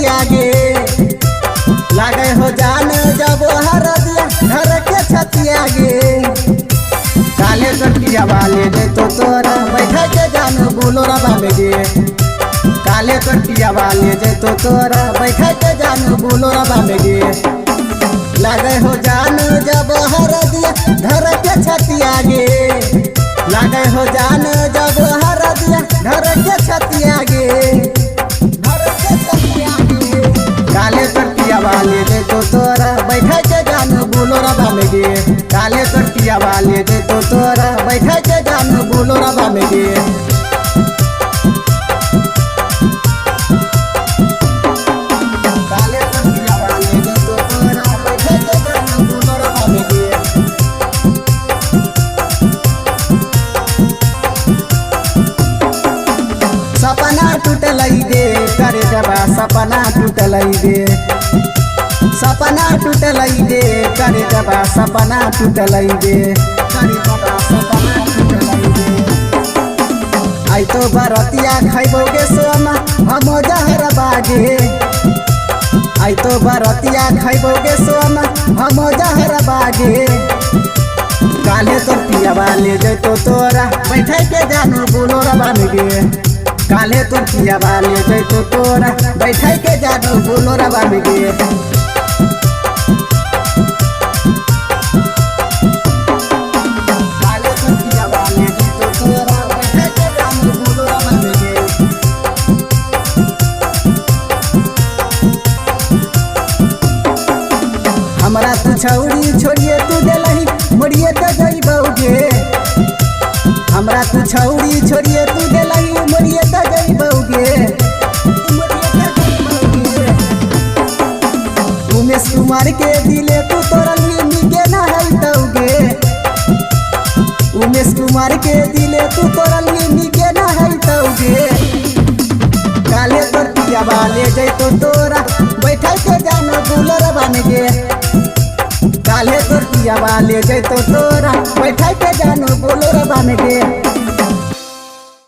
छतिया गे लागे हो जान जब हर दिया घर के छतिया गे काले कटिया वाले दे तो तोरा बैठा के जान बोलो रबा में गे काले कटिया वाले दे तो तोरा बैठा के जान बोलो रबा में गे लागे हो जान जब हर दिया घर के छतिया गे लागे हो जान जब हर दिया घर के छतिया गे घर के छतिया गे काले कटिया वाले दे तो तोरा बैठा के जान बोलो रबा में गे काले कटिया वाले दे तो तोरा बैठा के जान बोलो रबा में गे सपना टूटलई दे करे जबा सपना टूटलई दे सपना टूटलई दे करे जबा सपना टूटलई दे करे जबा सपना टूटलई दे आई तो बरतिया खैबोगे सोना हम जहर बागे आई तो बरतिया खैबोगे सोना हम जहर बागे काले तो पिया वाले दे तो तोरा बैठे के जानू बोलो रबा में गे काले तो पिया वाले दे तो तोरा बैठे के जानू बोलो रबा में गे काले तो पिया वाले दे तो तोरा बैठे के जानू बोलो रबा में गे हमरा तू छौरी छोड़िए तू देलही मोड़िए तो जइबौगे हमरा तू छौरी छोड़िए तू देलही मोड़िए तो जइबौगे उमेश कुमार के दिले तू तोरली निके ना हइतौगे उमेश कुमार के दिले तू तोरली निके ना हइतौगे काले तोर पिया वाले जइतो तोरा बैठा के जानो बोलो रबा में गे काले तोर पिया वाले जइतो तोरा बैठा के जानो बोलो रबा में गे।